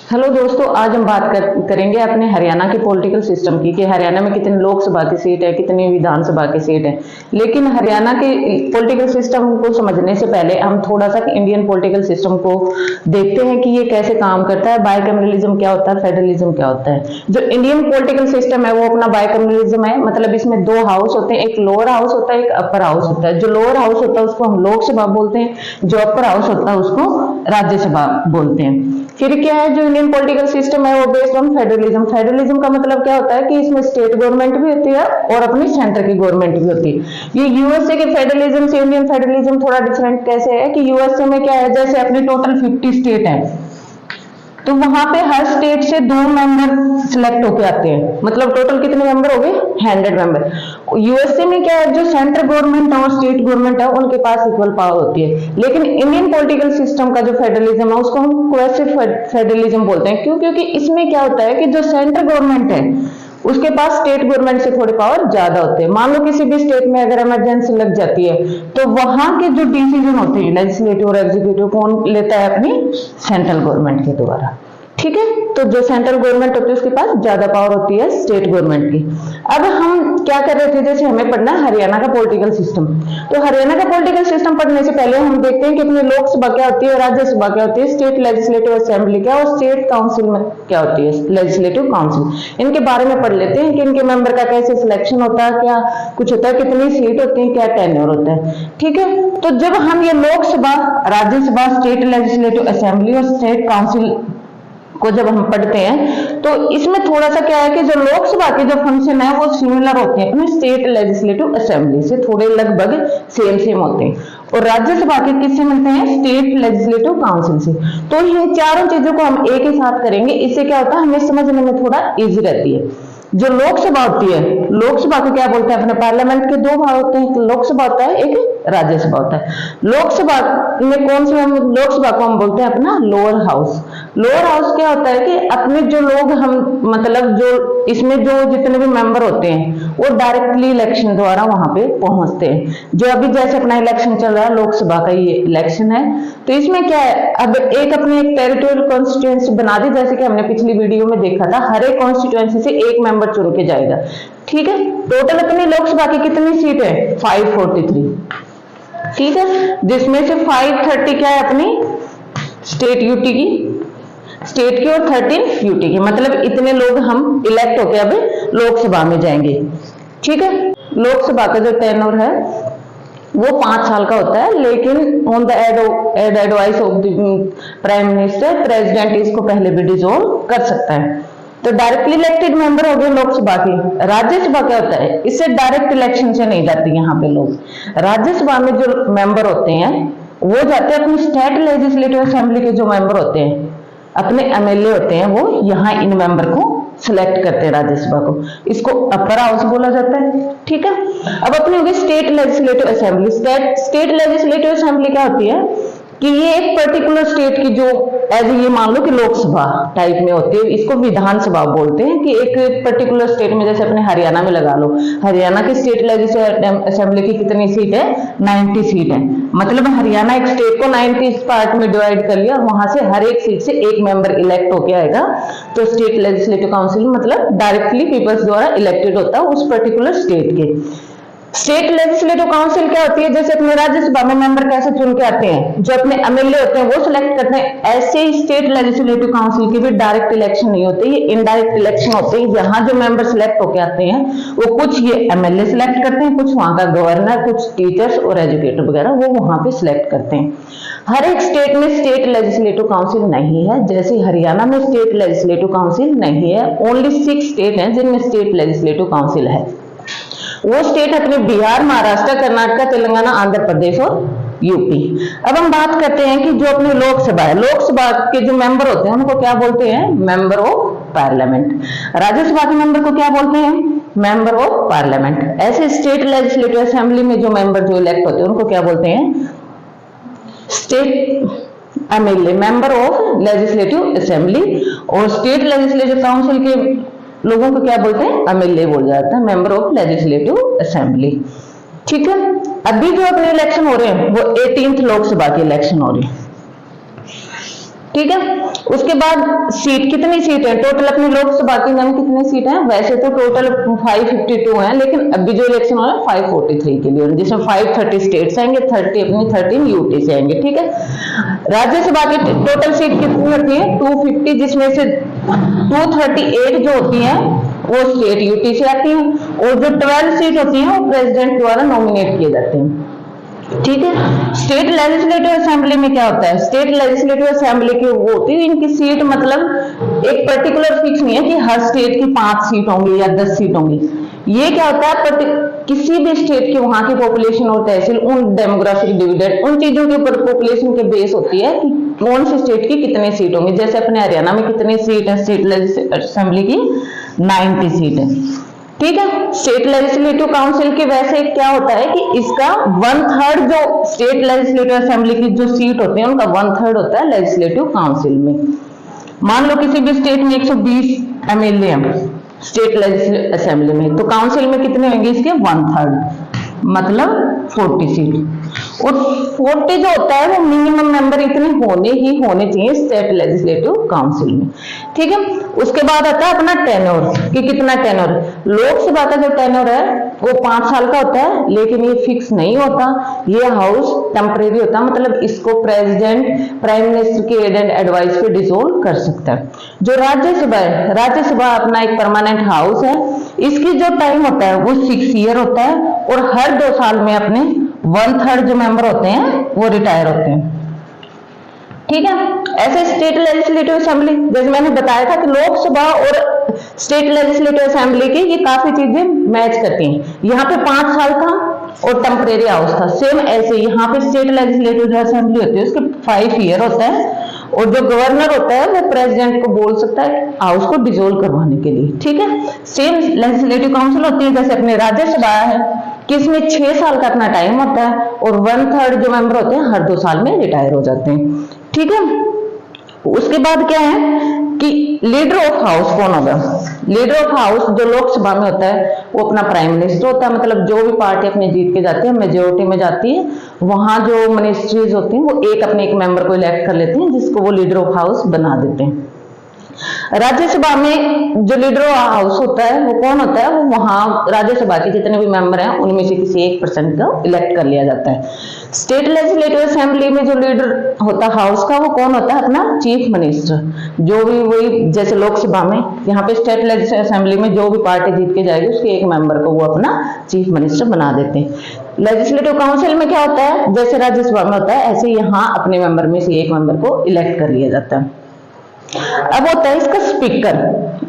Hello दोस्तों, आज हम बात करेंगे अपने हरियाणा के पॉलिटिकल सिस्टम की कि हरियाणा में कितनी लोकसभा की सीट है, कितनी विधानसभा की सीट है। लेकिन हरियाणा के पॉलिटिकल सिस्टम को समझने से पहले हम थोड़ा सा इंडियन पॉलिटिकल सिस्टम को देखते हैं कि ये कैसे काम करता है। बाइकैमरलिज्म क्या होता है, फेडरलिज्म क्या होता है। जो इंडियन पॉलिटिकल सिस्टम है वो अपना बाइकैमरलिज्म है, मतलब इसमें दो हाउस होते हैं, एक लोअर हाउस होता है, एक अपर हाउस होता है। जो लोअर हाउस होता है उसको हम लोकसभा बोलते हैं, जो अपर हाउस होता है उसको राज्यसभा बोलते हैं। फिर क्या है, जो इंडियन पॉलिटिकल सिस्टम है वो बेस्ड ऑन फेडरलिज्म। फेडरलिज्म का मतलब क्या होता है कि इसमें स्टेट गवर्नमेंट भी होती है और अपनी सेंटर की गवर्नमेंट भी होती है। ये यूएसए के फेडरलिज्म से इंडियन फेडरलिज्म थोड़ा डिफरेंट कैसे है कि यूएसए में क्या है, जैसे अपनी टोटल 50 स्टेट है तो वहां पे हर स्टेट से 2 मेंबर सिलेक्ट होके आते हैं, मतलब टोटल कितने मेंबर हो गए, 100 मेंबर। यूएसए में क्या है, जो सेंट्रल गवर्नमेंट और स्टेट गवर्नमेंट है उनके पास इक्वल पावर होती है। लेकिन इंडियन पॉलिटिकल सिस्टम का जो फेडरलिज्म है उसको हम कोएसिव फेडरलिज्म बोलते हैं। क्यों? क्योंकि इसमें क्या होता है कि जो सेंट्रल गवर्नमेंट है उसके पास स्टेट गवर्नमेंट से थोड़ी पावर ज्यादा होती है। मान लो किसी भी स्टेट में अगर इमरजेंसी लग जाती है तो वहां के जो डिसीजन होते हैं लेजिस्लेटिव और एग्जीक्यूटिव कौन लेता है, अपनी सेंट्रल गवर्नमेंट के द्वारा। ठीक है, तो जो सेंट्रल गवर्नमेंट होती है उसके पास ज्यादा पावर होती है स्टेट गवर्नमेंट की। अब हम क्या कर रहे थे, जैसे हमें पढ़ना है हरियाणा का पॉलिटिकल सिस्टम। तो हरियाणा का पॉलिटिकल सिस्टम पढ़ने से पहले हम देखते हैं कि अपनी लोकसभा क्या होती है, राज्यसभा क्या होती है, स्टेट लेजिस्लेटिव असेंबली क्या और स्टेट काउंसिल में क्या होती है, लेजिस्लेटिव काउंसिल। इनके बारे में पढ़ लेते हैं कि इनके मेंबर का कैसे सिलेक्शन होता है, क्या कुछ होता है, कितनी सीट होती है, क्या टेन्योर होता है। ठीक है, तो जब हम ये Lok Sabha, Rajya Sabha, state legislative assembly और स्टेट काउंसिल को जब हम पढ़ते हैं तो इसमें थोड़ा सा क्या है कि जो लोकसभा के जो फंक्शन है वो सिमिलर होते हैं अपने स्टेट लेजिस्लेटिव असेंबली से, थोड़े लगभग सेम होते हैं। और राज्यसभा के किससे मिलते हैं, स्टेट लेजिस्लेटिव काउंसिल से। तो ये चारों चीजों को हम एक ही साथ करेंगे, इससे क्या होता है हमें समझने में थोड़ा इजी रहती है। जो लोकसभा होती है, लोकसभा को क्या बोलते हैं, अपने पार्लियामेंट के 2 भाग होते हैं, एक लोकसभा होता है, एक राज्यसभा होता है। लोकसभा में कौन से, लोकसभा को हम बोलते हैं अपना लोअर हाउस। लोअर हाउस क्या होता है कि अपने जो लोग हम, मतलब जो इसमें जो जितने भी मेंबर होते हैं वो डायरेक्टली इलेक्शन द्वारा वहां पे पहुंचते हैं। जो अभी जैसे अपना इलेक्शन चल रहा है, लोकसभा का ये इलेक्शन है, तो इसमें क्या है, अब एक अपने एक टेरिटोरियल कॉन्स्टिट्यूएंसी बना दी, जैसे कि हमने पिछली वीडियो में देखा था, हर एक कॉन्स्टिट्यूएंसी से एक मेंबर चुन के जाएगा। ठीक है, टोटल अपनी लोकसभा की कितनी सीट है, 543। ठीक है, जिसमें से 530 क्या है अपनी स्टेट यूटी की, स्टेट की, और 13 यूटी की, मतलब इतने लोग हम इलेक्ट होके अब लोकसभा में जाएंगे। ठीक है, लोकसभा का जो टेन्योर है वो 5 साल का होता है, लेकिन on the advice of the prime minister president इसको पहले भी डिसॉल्व कर सकता है। तो डायरेक्टली इलेक्टेड मेंबर हो गए लोकसभा के। राज्यसभा क्या होता है, इससे डायरेक्ट इलेक्शन से नहीं जाते यहाँ पे लोग। राज्यसभा में जो मेंबर होते हैं वो जाते हैं अपनी स्टेट लेजिस्लेटिव असेंबली के जो मेंबर होते हैं, अपने एमएलए होते हैं, वो यहाँ इन मेंबर को सिलेक्ट करते हैं राज्यसभा को। इसको अपर हाउस बोला जाता है। ठीक है, अब अपनी होगी state legislative assembly. State legislative assembly क्या होती है कि ये एक पर्टिकुलर स्टेट की जो एज ये मान लो कि लोकसभा टाइप में होती है, इसको विधानसभा बोलते हैं। कि एक पर्टिकुलर स्टेट में, जैसे अपने हरियाणा में लगा लो, हरियाणा की स्टेट लेजिस्लेटिव असेंबली की कितनी सीट है, 90 सीट है। मतलब हरियाणा एक स्टेट को 90 पार्ट में डिवाइड कर लिया, वहां से हर एक सीट से एक मेंबर इलेक्ट होके आएगा। तो स्टेट लेजिस्लेटिव काउंसिल मतलब डायरेक्टली पीपल्स द्वारा इलेक्टेड होता है उस पर्टिकुलर स्टेट के। स्टेट लेजिस्लेटिव काउंसिल क्या होती है, जैसे अपने राज्यसभा में मेंबर कैसे चुन के आते हैं, जो अपने एमएलए होते हैं वो सिलेक्ट करते हैं, ऐसे ही स्टेट लेजिस्लेटिव काउंसिल की भी डायरेक्ट इलेक्शन नहीं होते, ये इनडायरेक्ट इलेक्शन होते हैं। यहाँ जो मेंबर सिलेक्ट होके आते हैं वो कुछ ये एमएलए सिलेक्ट करते हैं, कुछ वहां का गवर्नर, कुछ टीचर्स और एजुकेटर वगैरह वो वहां पे सिलेक्ट करते हैं। हर एक स्टेट में स्टेट लेजिस्लेटिव काउंसिल नहीं है, जैसे हरियाणा में स्टेट लेजिस्लेटिव काउंसिल नहीं है। ओनली 6 स्टेट हैं जिनमें स्टेट लेजिस्लेटिव काउंसिल है। वो स्टेट अपने बिहार, महाराष्ट्र, कर्नाटक, तेलंगाना, आंध्र प्रदेश और यूपी। अब हम बात करते हैं कि जो अपनी लोकसभा है, लोकसभा के जो मेंबर होते हैं उनको क्या बोलते हैं, मेंबर ऑफ पार्लियामेंट। राज्यसभा के मेंबर को क्या बोलते हैं, मेंबर ऑफ पार्लियामेंट। ऐसे स्टेट लेजिस्लेटिव असेंबली में जो मेंबर जो इलेक्ट होते हैं उनको क्या बोलते हैं, state MLA, member of legislative assembly. और स्टेट लेजिस्लेटिव काउंसिल के लोगों को क्या बोलते हैं, एमएलए बोल जाता है, मेंबर ऑफ लेजिस्लेटिव असेंबली। ठीक है, अभी जो अपने इलेक्शन हो रहे हैं वो 18th लोकसभा के इलेक्शन हो रहे हैं। ठीक है। उसके बाद सीट, कितनी सीट है टोटल अपनी लोकसभा की में कितनी सीट है, वैसे तो टोटल 552 है, लेकिन अभी जो इलेक्शन हो रहा है 543 के लिए, जिसमें 530 स्टेट्स आएंगे, 30 अपनी 13 यूटी से आएंगे, ठीक है। राज्यसभा की टोटल सीट कितनी होती है 250, जिसमें से 238 जो होती है वो स्टेट यूटी से आती है, और जो 12 सीट होती है वो प्रेसिडेंट द्वारा नॉमिनेट किए जाते हैं, ठीक है। स्टेट लेजिस्लेटिव असेंबली में क्या होता है, स्टेट लेजिस्लेटिव असेंबली की वो होती है, इनकी सीट मतलब एक पर्टिकुलर फिक्स नहीं है कि हर स्टेट की 5 सीट होंगी या 10 सीट होंगी। ये क्या होता है, किसी भी स्टेट की वहां की पॉपुलेशन और तहसील, उन डेमोग्राफिक डिविडेंड, उन चीजों के ऊपर पॉपुलेशन के बेस होती है कि कौन सी स्टेट की कितनी सीट होंगी। जैसे अपने हरियाणा में कितनी सीट है स्टेट लेजिस्लेटिव असेंबली की, 90 सीट है, ठीक है। स्टेट लेजिस्लेटिव काउंसिल के वैसे क्या होता है कि इसका 1/3 जो स्टेट लेजिस्लेटिव असेंबली की जो सीट होती है उनका 1/3 होता है लेजिस्लेटिव काउंसिल में। मान लो किसी भी स्टेट में 120 एमएलए हैं स्टेट लेजिस्लेटिव असेंबली में, तो काउंसिल में कितने होंगे इसके 1/3, मतलब 40 सीट। और 40 जो होता है वो मिनिमम मेंबर इतने होने ही होने चाहिए स्टेट लेजिस्लेटिव काउंसिल में, ठीक है। उसके बाद आता है अपना टेन्योर, कि कितना टेन्योर। लोकसभा का जो टेन्योर है वो 5 साल का होता है, लेकिन ये फिक्स नहीं होता, ये हाउस टेम्परेरी होता है, मतलब इसको प्रेसिडेंट प्राइम मिनिस्टर के एड एंड एडवाइस पे डिसोल्व कर सकता है। जो राज्यसभा है, राज्यसभा अपना एक परमानेंट हाउस है, इसकी जो टाइम होता है वो 6 ईयर होता है, और हर 2 साल में अपने 1/3 जो मेंबर होते हैं वो रिटायर होते हैं, ठीक है। ऐसे स्टेट लेजिस्लेटिव असेंबली, जैसे मैंने बताया था कि लोकसभा और स्टेट लेजिस्लेटिव असेंबली की ये काफी चीजें मैच करती हैं। यहाँ पे 5 साल था और टेम्परेरी हाउस था, सेम ऐसे यहाँ पे स्टेट लेजिस्लेटिव जो असेंबली होती है उसके 5 ईयर होता है, और जो गवर्नर होता है वो प्रेसिडेंट को बोल सकता है हाउस को डिसोल्व करवाने के लिए, ठीक है। सेम लेजिस्लेटिव काउंसिल होती है जैसे अपने राज्यसभा है, कि इसमें 6 साल का अपना टाइम होता है, और 1/3 जो मेंबर होते हैं हर 2 साल में रिटायर हो जाते हैं, ठीक है। उसके बाद क्या है कि लीडर ऑफ हाउस कौन होगा। लीडर ऑफ हाउस जो लोकसभा में होता है वो अपना प्राइम मिनिस्टर होता है, मतलब जो भी पार्टी अपने जीत के जाती है, मेजोरिटी में जाती है, वहां जो मिनिस्ट्रीज होती हैं वो एक अपने एक मेंबर को इलेक्ट कर लेते हैं, जिसको वो लीडर ऑफ हाउस बना देते हैं। राज्यसभा में जो लीडर ऑफ हाउस होता है वो कौन होता है, वो वहां राज्यसभा के जितने भी मेंबर हैं उनमें से किसी 1% को इलेक्ट कर लिया जाता है। स्टेट लेजिस्लेटिव असेंबली में जो लीडर होता है हाउस का वो कौन होता है, अपना चीफ मिनिस्टर। जो भी वही जैसे लोकसभा में, यहाँ पे स्टेट लेजिस्लेटिव असेंबली में जो भी पार्टी जीत के जाएगी उसके एक मेंबर को वो अपना चीफ मिनिस्टर बना देते हैं। लेजिस्लेटिव काउंसिल में क्या होता है, जैसे राज्यसभा में होता है ऐसे यहाँ अपने मेंबर में से एक मेंबर को इलेक्ट कर लिया जाता है। अब होता है इसका स्पीकर।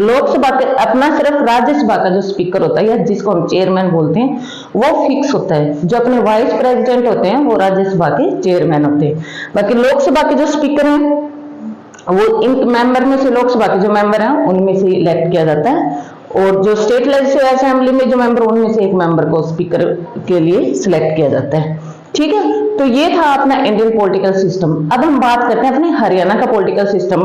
लोकसभा के अपना सिर्फ राज्यसभा का जो स्पीकर होता है या जिसको हम चेयरमैन बोलते हैं वो फिक्स होता है। जो अपने वाइस प्रेसिडेंट होते हैं वो राज्यसभा के चेयरमैन होते हैं। बाकी लोकसभा के जो स्पीकर हैं वो इन मेंबर में से, लोकसभा के जो मेंबर हैं उनमें से इलेक्ट किया जाता है, और जो स्टेट लेजिस्लेटिव असेंबली में जो मेंबर उनमें से एक मेंबर को स्पीकर के लिए सिलेक्ट किया जाता है, ठीक है। तो ये था अपना इंडियन पॉलिटिकल सिस्टम। अब हम बात करते हैं अपने हरियाणा का पॉलिटिकल सिस्टम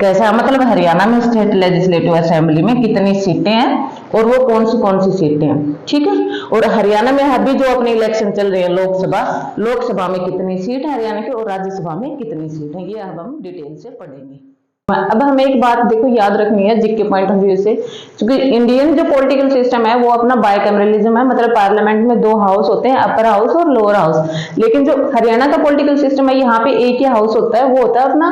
कैसा है, मतलब हरियाणा में स्टेट लेजिस्लेटिव असेंबली में कितनी सीटें हैं और वो कौन सी सीटें हैं, ठीक है। और हरियाणा में अभी जो अपने इलेक्शन चल रहे हैं लोकसभा में कितनी सीट है हरियाणा की, और राज्यसभा में कितनी सीट है, ये अब हम डिटेल से पढ़ेंगे। अब हमें एक बात देखो याद रखनी है जिक के पॉइंट ऑफ व्यू से, क्योंकि इंडियन जो पॉलिटिकल सिस्टम है वो अपना बाइकैमरलिज्म है, मतलब पार्लियामेंट में 2 हाउस होते हैं, अपर हाउस और लोअर हाउस। लेकिन जो हरियाणा का पॉलिटिकल सिस्टम है यहाँ पे एक ही हाउस होता है, वो होता है अपना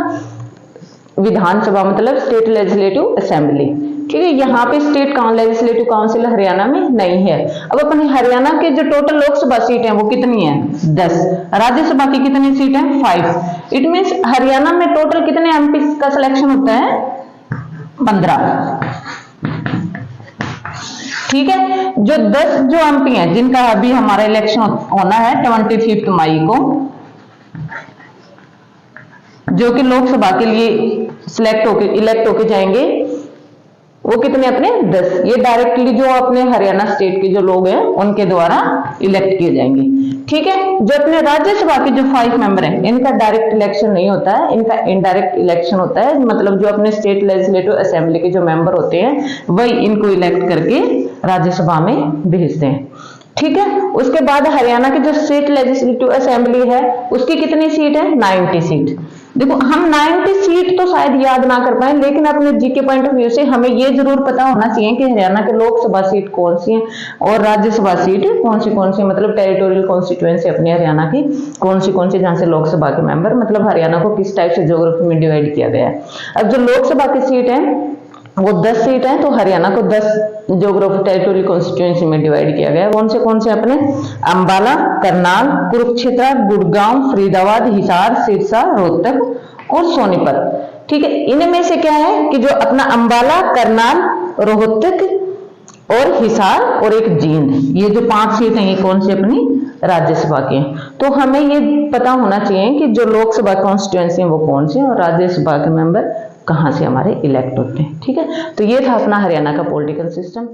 विधानसभा, मतलब स्टेट लेजिस्लेटिव असेंबली, ठीक है। यहाँ पे स्टेट लेजिस्लेटिव काउंसिल हरियाणा में नहीं है। अब अपने हरियाणा के जो टोटल लोकसभा सीट है वो कितनी है 10, राज्यसभा की कितनी सीट है 5। इट मीन्स हरियाणा में टोटल कितने एमपी का सिलेक्शन होता है 15, ठीक है। जो 10 जो एमपी हैं जिनका अभी हमारा इलेक्शन होना है 25 मई को, जो कि लोकसभा के लिए इलेक्ट होके जाएंगे, वो कितने अपने 10। ये डायरेक्टली जो अपने हरियाणा स्टेट के जो लोग हैं उनके द्वारा इलेक्ट किए जाएंगे, ठीक है। जो अपने राज्यसभा के जो 5 मेंबर हैं इनका डायरेक्ट इलेक्शन नहीं होता है, इनका इनडायरेक्ट इलेक्शन होता है, मतलब जो अपने स्टेट लेजिस्लेटिव असेंबली के जो मेंबर होते हैं वही इनको इलेक्ट करके राज्यसभा में भेजते हैं, ठीक है। उसके बाद हरियाणा की जो स्टेट लेजिस्लेटिव असेंबली है उसकी कितनी सीट है 90 सीट। देखो हम 90 सीट शायद याद ना कर पाए, लेकिन अपने जीके पॉइंट ऑफ व्यू से हमें ये जरूर पता होना चाहिए कि हरियाणा के लोकसभा सीट कौन सी है और राज्यसभा सीट कौन सी, मतलब टेरिटोरियल कॉन्स्टिट्यूएंसी अपने हरियाणा की कौन सी जहां से लोकसभा के मेंबर, मतलब हरियाणा को किस टाइप से ज्योग्राफी में डिवाइड किया गया है। अब जो लोकसभा की सीट है वो 10 सीट है, तो हरियाणा को 10 ज्योग्राफी टेरिटोरियल कॉन्स्टिट्यूएंसी में डिवाइड किया गया है। कौन से अपने अंबाला, करनाल, कुरुक्षेत्र, गुड़गांव, फरीदाबाद, हिसार, सिरसा, रोहतक और सोनीपत। ठीक है, इनमें से क्या है कि जो अपना अंबाला, करनाल, रोहतक और हिसार और एक जींद, ये जो 5 सीट हैं ये कौन सी अपनी राज्यसभा के हैं। तो हमें ये पता होना चाहिए कि जो लोकसभा कॉन्स्टिट्यूएंसी है वो कौन सी है और राज्यसभा के मेंबर कहां से हमारे इलेक्ट होते हैं। ठीक है, तो ये था अपना हरियाणा का पॉलिटिकल सिस्टम।